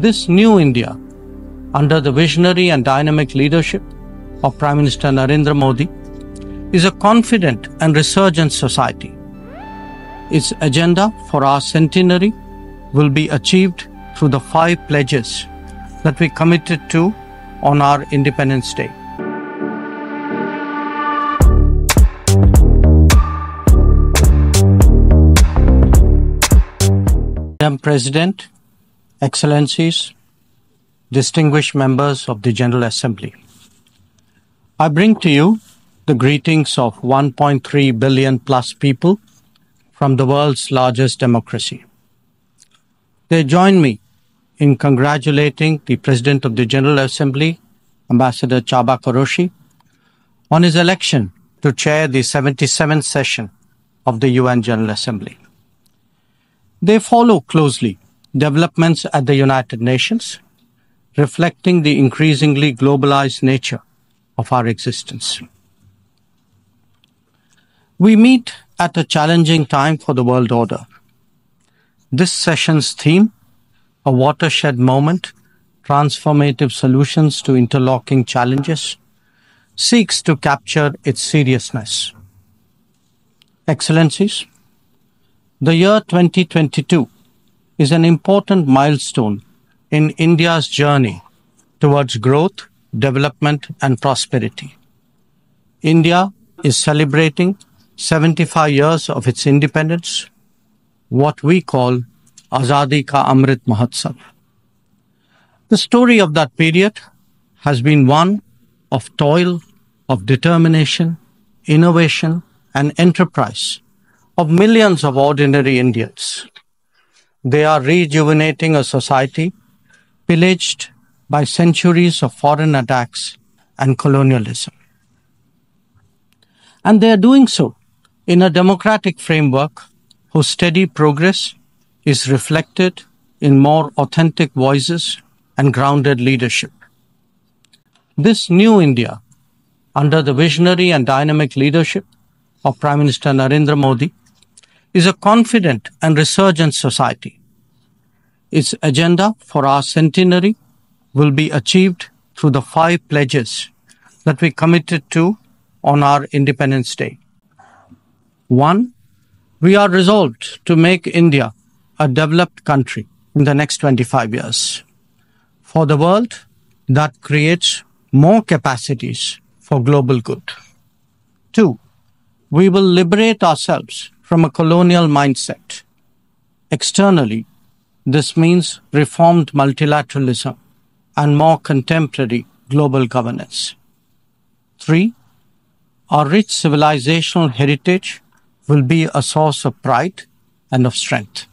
This new India, under the visionary and dynamic leadership of Prime Minister Narendra Modi, is a confident and resurgent society. Its agenda for our centenary will be achieved through the 5 pledges that we committed to on our Independence Day. Madam President, Excellencies, distinguished members of the General Assembly, I bring to you the greetings of 1.3 billion plus people from the world's largest democracy. They join me in congratulating the President of the General Assembly, Ambassador Csaba Kőrösi, on his election to chair the 77th session of the UN General Assembly. They follow closely developments at the United Nations, reflecting the increasingly globalized nature of our existence. We meet at a challenging time for the world order. This session's theme, a watershed moment, transformative solutions to interlocking challenges, seeks to capture its seriousness. Excellencies, the year 2022 is an important milestone in India's journey towards growth, development, and prosperity. India is celebrating 75 years of its independence, what we call Azadi Ka Amrit Mahotsav. The story of that period has been one of toil, of determination, innovation, and enterprise of millions of ordinary Indians. They are rejuvenating a society pillaged by centuries of foreign attacks and colonialism. And they are doing so in a democratic framework whose steady progress is reflected in more authentic voices and grounded leadership. This new India, under the visionary and dynamic leadership of Prime Minister Narendra Modi, is a confident and resurgent society. Its agenda for our centenary will be achieved through the 5 pledges that we committed to on our Independence Day. 1. We are resolved to make India a developed country in the next 25 years. For the world that creates more capacities for global good. 2. We will liberate ourselves from a colonial mindset. Externally, this means reformed multilateralism and more contemporary global governance. 3. Our rich civilizational heritage will be a source of pride and of strength.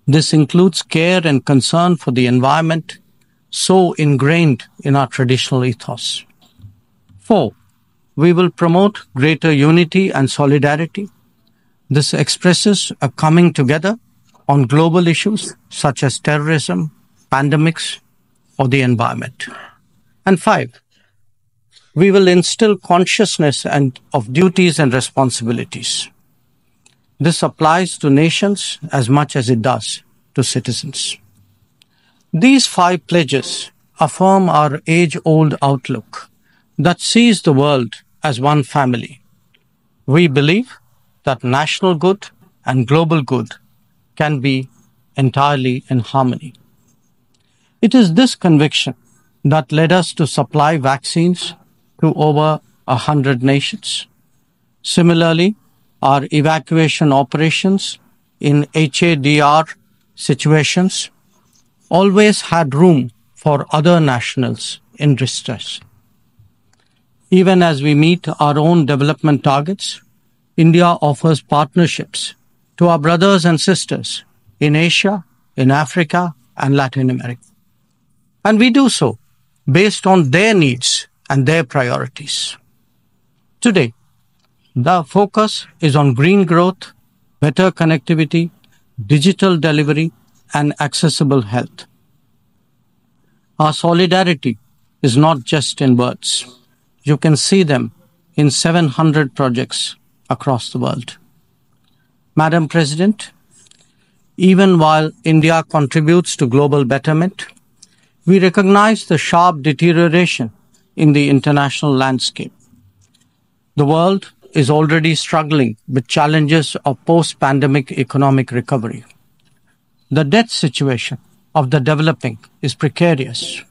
This includes care and concern for the environment, so ingrained in our traditional ethos. 4. We will promote greater unity and solidarity. This expresses a coming together on global issues such as terrorism, pandemics, or the environment. And 5. We will instill consciousness of duties and responsibilities. This applies to nations as much as it does to citizens. These 5 pledges affirm our age-old outlook that sees the world as one family. We believe that national good and global good can be entirely in harmony. It is this conviction that led us to supply vaccines to over 100 nations. Similarly, our evacuation operations in HADR situations always had room for other nationals in distress. Even as we meet our own development targets, India offers partnerships to our brothers and sisters in Asia, in Africa, and Latin America. And we do so based on their needs and their priorities. Today, the focus is on green growth, better connectivity, digital delivery, and accessible health. Our solidarity is not just in words. You can see them in 700 projects across the world. Madam President, Even while India contributes to global betterment, we recognize the sharp deterioration in the international landscape. The world is already struggling with challenges of post-pandemic economic recovery. The debt situation of the developing is precarious.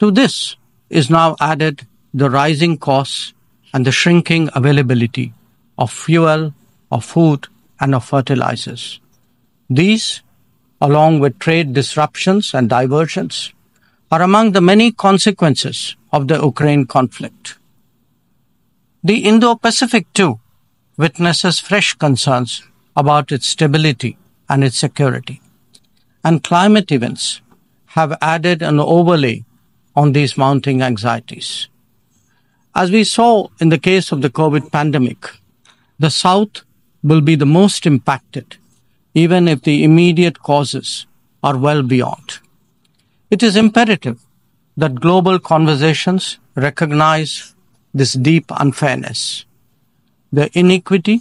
To this is now added the rising costs and the shrinking availability of fuel, of food, and of fertilizers. These, along with trade disruptions and diversions, are among the many consequences of the Ukraine conflict. The Indo-Pacific, too, witnesses fresh concerns about its stability and its security. And climate events have added an overlay on these mounting anxieties. As we saw in the case of the COVID pandemic, the South will be the most impacted, even if the immediate causes are well beyond. It is imperative that global conversations recognize this deep unfairness. The inequity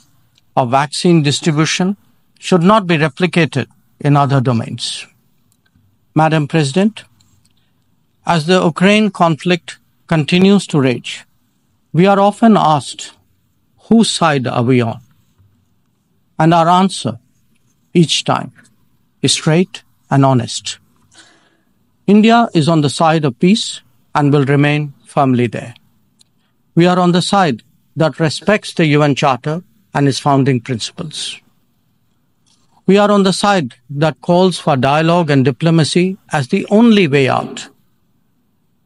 of vaccine distribution should not be replicated in other domains. Madam President, as the Ukraine conflict continues to rage, we are often asked, whose side are we on? And our answer each time is straight and honest. India is on the side of peace and will remain firmly there. We are on the side that respects the UN Charter and its founding principles. We are on the side that calls for dialogue and diplomacy as the only way out.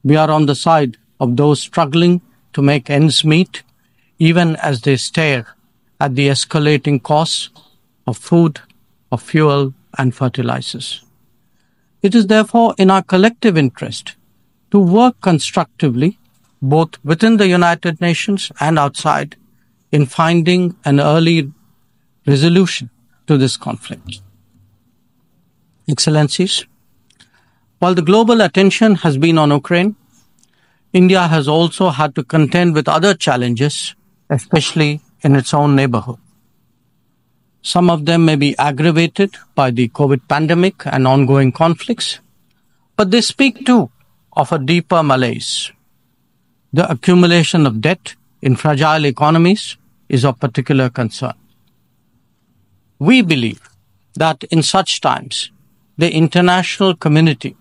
We are on the side of those struggling to make ends meet, even as they stare at the escalating costs of food, of fuel, and fertilizers. It is therefore in our collective interest to work constructively, both within the United Nations and outside, in finding an early resolution to this conflict. Excellencies, while the global attention has been on Ukraine, India has also had to contend with other challenges, especially in its own neighborhood. Some of them may be aggravated by the COVID pandemic and ongoing conflicts, but they speak too of a deeper malaise. The accumulation of debt in fragile economies is of particular concern. We believe that in such times, the international community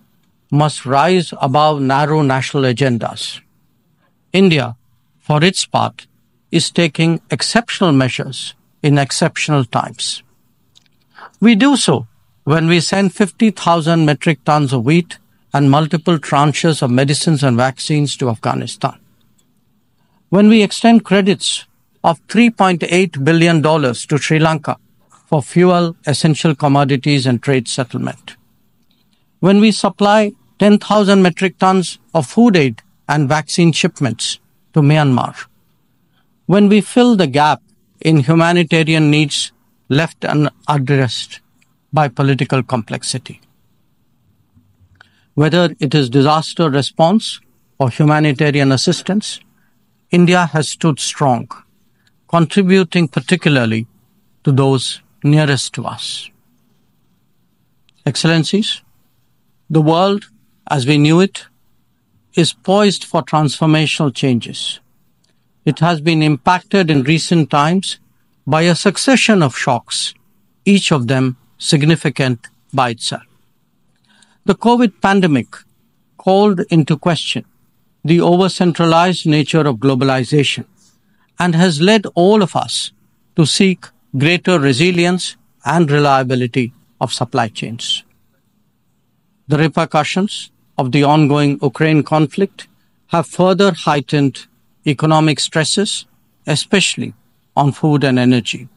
must rise above narrow national agendas. India, for its part, is taking exceptional measures in exceptional times. We do so when we send 50,000 metric tons of wheat and multiple tranches of medicines and vaccines to Afghanistan. When we extend credits of $3.8 billion to Sri Lanka for fuel, essential commodities, and trade settlement. When we supply 10,000 metric tons of food aid and vaccine shipments to Myanmar. When we fill the gap in humanitarian needs left unaddressed by political complexity. Whether it is disaster response or humanitarian assistance, India has stood strong, contributing particularly to those nearest to us. Excellencies, the world as we knew it is poised for transformational changes. It has been impacted in recent times by a succession of shocks, each of them significant by itself. The COVID pandemic called into question the over-centralized nature of globalization and has led all of us to seek greater resilience and reliability of supply chains. The repercussions of the ongoing Ukraine conflict have further heightened economic stresses, especially on food and energy.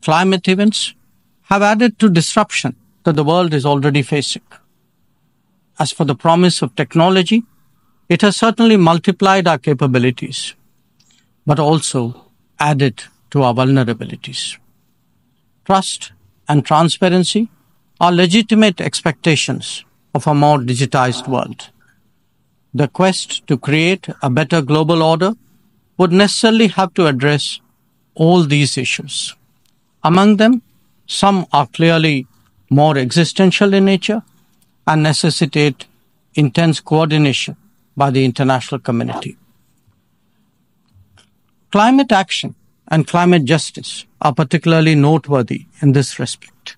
Climate events have added to disruption that the world is already facing. As for the promise of technology, it has certainly multiplied our capabilities, but also added to our vulnerabilities. Trust and transparency are legitimate expectations of a more digitized world. The quest to create a better global order would necessarily have to address all these issues. Among them, Some are clearly more existential in nature and necessitate intense coordination by the international community. Climate action and climate justice are particularly noteworthy in this respect.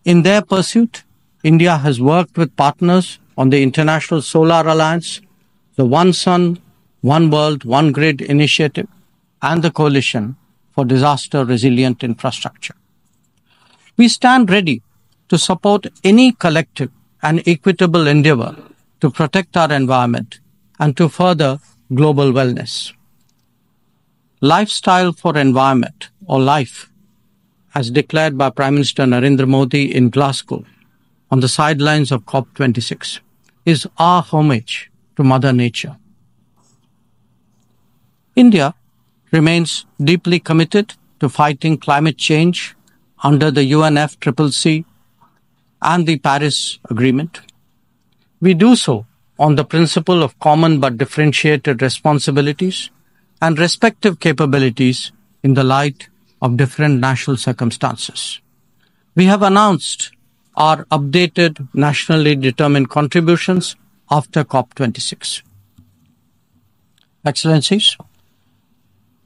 In their pursuit, India has worked with partners on the International Solar Alliance, the One Sun, One World, One Grid initiative, and the Coalition for Disaster Resilient Infrastructure. We stand ready to support any collective and equitable endeavor to protect our environment and to further global wellness. Lifestyle for Environment, or LIFE, as declared by Prime Minister Narendra Modi in Glasgow on the sidelines of COP26, is our homage to Mother Nature. India remains deeply committed to fighting climate change under the UNFCCC and the Paris Agreement. We do so on the principle of common but differentiated responsibilities and respective capabilities in the light of different national circumstances. We have announced our updated nationally determined contributions after COP26. Excellencies,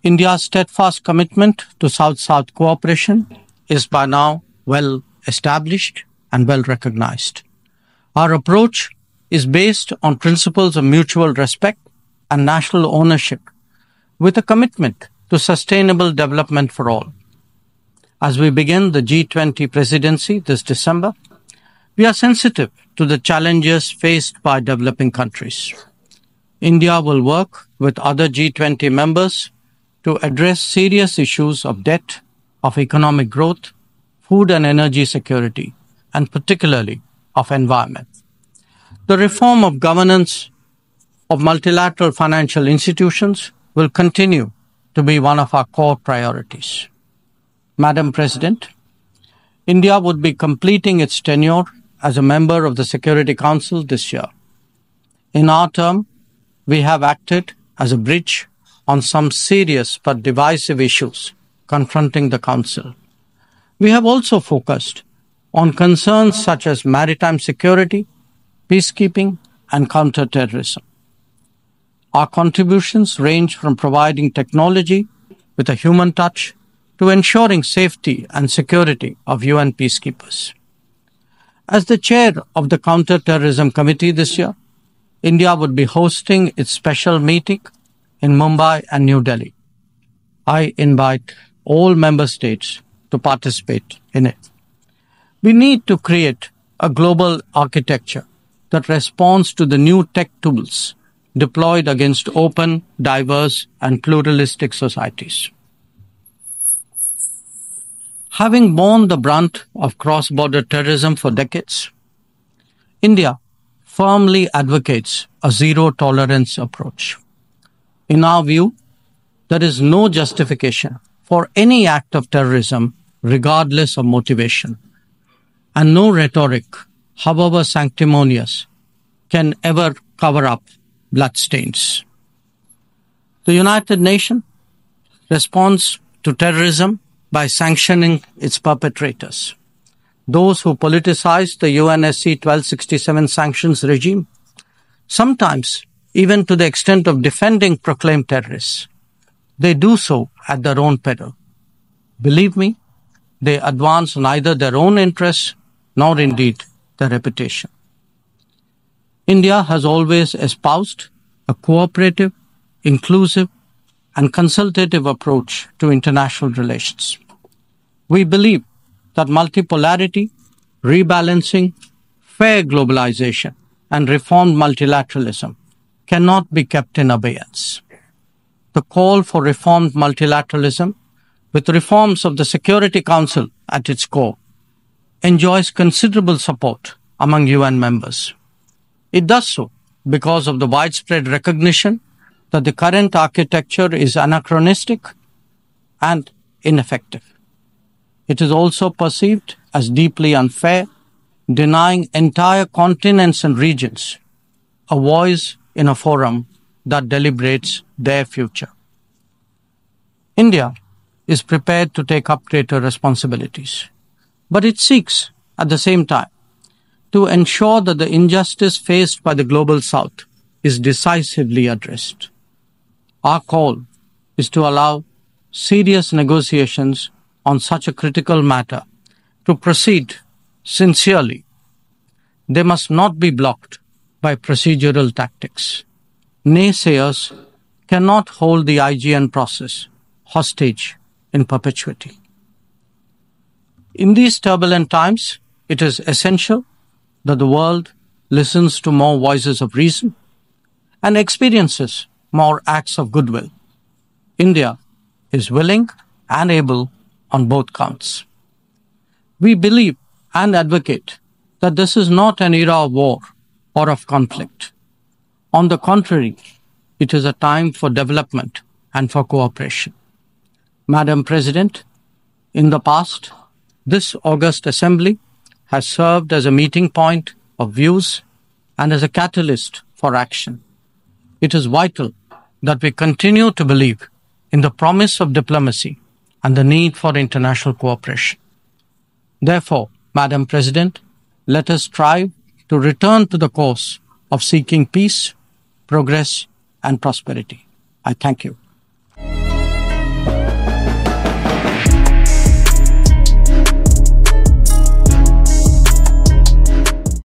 India's steadfast commitment to South-South cooperation is by now well established and well recognized. Our approach is based on principles of mutual respect and national ownership, with a commitment to sustainable development for all. As we begin the G20 presidency this December, we are sensitive to the challenges faced by developing countries. India will work with other G20 members to address serious issues of debt, of economic growth, food and energy security, and particularly of environment. The reform of governance of multilateral financial institutions will continue to be one of our core priorities. Madam President, India would be completing its tenure as a member of the Security Council this year. In our term, we have acted as a bridge on some serious but divisive issues confronting the Council. We have also focused on concerns such as maritime security, peacekeeping, and counter-terrorism. Our contributions range from providing technology with a human touch to ensuring safety and security of UN peacekeepers. As the chair of the Counter-Terrorism Committee this year, India would be hosting its special meeting in Mumbai and New Delhi. I invite all member states to participate in it. We need to create a global architecture that responds to the new tech tools deployed against open, diverse, and pluralistic societies. Having borne the brunt of cross-border terrorism for decades, India firmly advocates a zero-tolerance approach. In our view, there is no justification for any act of terrorism regardless of motivation, and no rhetoric, however sanctimonious, can ever cover up bloodstains. The United Nations responds to terrorism by sanctioning its perpetrators. Those who politicize the UNSC 1267 sanctions regime, sometimes even to the extent of defending proclaimed terrorists, they do so at their own peril. Believe me, they advance neither their own interests nor indeed their reputation. India has always espoused a cooperative, inclusive, and consultative approach to international relations. We believe that multipolarity, rebalancing, fair globalization, and reformed multilateralism cannot be kept in abeyance. The call for reformed multilateralism, with reforms of the Security Council at its core, enjoys considerable support among UN members. It does so because of the widespread recognition that the current architecture is anachronistic and ineffective. It is also perceived as deeply unfair, denying entire continents and regions a voice in a forum that deliberates their future. India is prepared to take up greater responsibilities. but it seeks, at the same time, to ensure that the injustice faced by the Global South is decisively addressed. Our call is to allow serious negotiations on such a critical matter to proceed sincerely. They must not be blocked by procedural tactics. Naysayers cannot hold the IGN process hostage in perpetuity. In these turbulent times, it is essential that the world listens to more voices of reason and experiences more acts of goodwill. India is willing and able on both counts. We believe and advocate that this is not an era of war or of conflict. On the contrary, it is a time for development and for cooperation. Madam President, in the past, this august assembly has served as a meeting point of views and as a catalyst for action. It is vital that we continue to believe in the promise of diplomacy and the need for international cooperation. Therefore, Madam President, let us strive to return to the course of seeking peace, progress, and prosperity. I thank you.